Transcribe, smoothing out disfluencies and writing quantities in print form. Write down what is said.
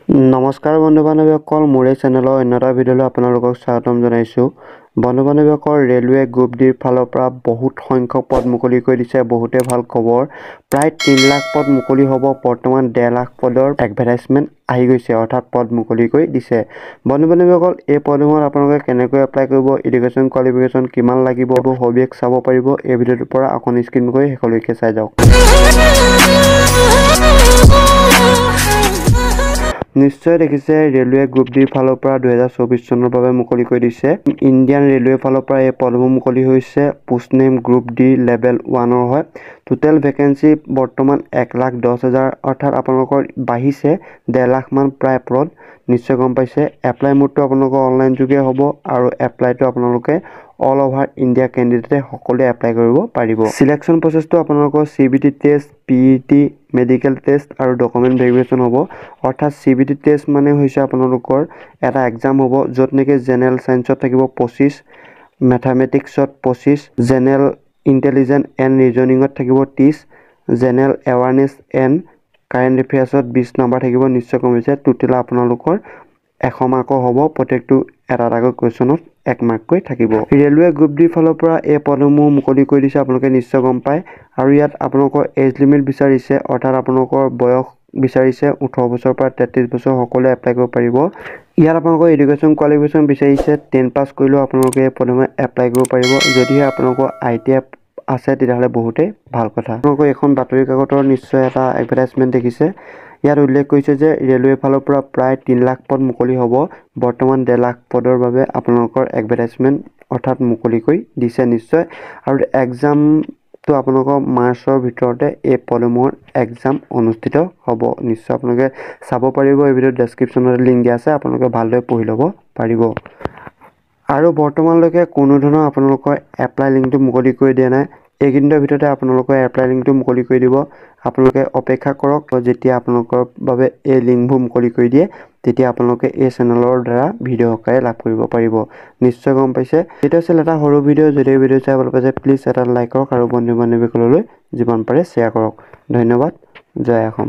নমস্কাৰ বন্ধু বান্ধৱীসকল মোৰ এই চেনেলৰ অন্য এটা ভিডিঅ'লৈ আপোনালোকক স্বাগতম জনাইছোঁ। বন্ধু বান্ধৱীসকল ৰেলৱে গ্ৰুপ ডিৰ ফালৰ পৰা বহুত সংখ্যক পদ মুকলি কৰি দিছে। বহুতে ভাল খবৰ, প্ৰায় 3 লাখ পদ মুকলি হ'ব। বৰ্তমান 1.5 লাখ পদৰ এডভাৰটাইজমেণ্ট আহি গৈছে, অৰ্থাৎ পদ মুকলি কৰি দিছে। বন্ধু বান্ধৱীসকল এই পদসমূহত আপোনালোকে কেনেকৈ এপ্লাই কৰিব, এডুকেশ্যন কোৱালিফিকেশ্যন কিমান লাগিব, সবিশেষ চাব পাৰিব। এই ভিডিঅ'টোৰ পৰা আকৌ স্ক্ৰীন কৰি শেষলৈকে চাই যাওক। নিশ্চয় দেখিছে ৰেলৱে গ্ৰুপ ডিৰ ফালৰ পৰা 2024 চনৰ বাবে মুকলি কৰি দিছে। ইণ্ডিয়ান ৰেলৱে ফালৰ পৰা এই পদসমূহ মুকলি হৈছে। Post name group D level 1 হয়। টোটেল ভেকেঞ্চি বৰ্তমান 1,10,000, অৰ্থাৎ আপোনালোকৰ বাঢ়িছে 1.5 লাখ মান প্ৰায় পদ। নিশ্চয় গম পাইছে। এপ্লাই মোডটো আপোনালোকৰ অনলাইন যোগে হ'ব আৰু এপ্লাইটো আপোনালোকে অল অভাৰ ইণ্ডিয়া কেণ্ডিডেটে সকলোৱে এপ্লাই কৰিব পাৰিব। সিলেকশ্যন প্ৰচেছটো আপোনালোকৰ CBT test, PET, medical test আৰু ডকুমেণ্ট ভেৰিফিকেশ্যন হ'ব। অৰ্থাৎ CBT টেষ্ট মানে হৈছে আপোনালোকৰ এটা এক্সাম হ'ব, য'ত নেকি জেনেৰেল ছায়েন্সত থাকিব 25, মেথামেটিক্সত 25, জেনেৰেল ইণ্টেলিজেন্স এণ্ড ৰিজনিঙত থাকিব 30, জেনেৰেল এৱাৰনেছ এণ্ড কাৰেণ্ট এফেয়াৰ্ছত 20 নম্বৰ থাকিব। নিশ্চয় কমিছে। টোটেল আপোনালোকৰ 100 মাৰ্কৰ হ'ব। প্ৰত্যেকটো এটা এটাকৈ কুৱেশ্যনত 1 মাৰ্ককৈ থাকিব। ৰেলৱে গ্ৰুপ ডিৰ ফালৰ পৰা এই পদসমূহ মুকলি কৰি দিছে, আপোনালোকে নিশ্চয় গম পায়। আৰু ইয়াত আপোনালোকৰ এজ লিমিট বিচাৰিছে, অৰ্থাৎ আপোনালোকৰ বয়স বিচাৰিছে 18 বছৰৰ পৰা 33 বছৰ সকলোৱে এপ্লাই কৰিব পাৰিব। ইয়াত আপোনালোকৰ এডুকেশ্যন কোৱালিফিকেশ্যন বিচাৰিছে 10 পাছ কৰিলেও আপোনালোকে এই পদসমূহ এপ্লাই কৰিব পাৰিব। যদিহে আপোনালোকৰ ITI আছে তেতিয়াহ'লে বহুতেই ভাল কথা। আপোনালোকৰ এখন বাতৰি কাকতৰ নিশ্চয় এটা এডভাৰটাইজমেণ্ট দেখিছে। ইয়াত উল্লেখ কৰিছে যে ৰেলৱে ফালৰ পৰা প্ৰায় 3 লাখ পদ মুকলি হ'ব। বৰ্তমান 1.5 লাখ পদৰ বাবে আপোনালোকৰ এডভাৰটাইজমেণ্ট অৰ্থাৎ মুকলি কৰি দিছে নিশ্চয়। আৰু এক্সামটো আপোনালোকৰ মাৰ্চৰ ভিতৰতে এই পদসমূহৰ এক্সাম অনুষ্ঠিত হ'ব। নিশ্চয় আপোনালোকে চাব পাৰিব। এই ভিডিঅ'ৰ ডেছক্ৰিপশ্যনত লিংক দিয়া আছে, আপোনালোকে ভালদৰে পঢ়ি ল'ব পাৰিব। আৰু বৰ্তমানলৈকে কোনো ধৰণৰ আপোনালোকৰ এপ্লাই লিংকটো মুকলি কৰি দিয়া নাই। এইকেইদিনৰ ভিতৰতে আপোনালোকৰ এপ্লাই লিংকটো মুকলি কৰি দিব। আপোনালোকে অপেক্ষা কৰক। যেতিয়া আপোনালোকৰ বাবে এই লিংকবোৰ মুকলি কৰি দিয়ে তেতিয়া আপোনালোকে এই চেনেলৰ দ্বাৰা ভিডিঅ' সহকাৰে লাভ কৰিব পাৰিব। নিশ্চয় গম পাইছে। এইটো আছিল এটা সৰু ভিডিঅ'। যদি এই ভিডিঅ' চাই ভাল পাইছে প্লিজ এটা লাইক কৰক আৰু বন্ধু বান্ধৱীসকললৈ যিমান পাৰে শ্বেয়াৰ কৰক। ধন্যবাদ। জয় অসম।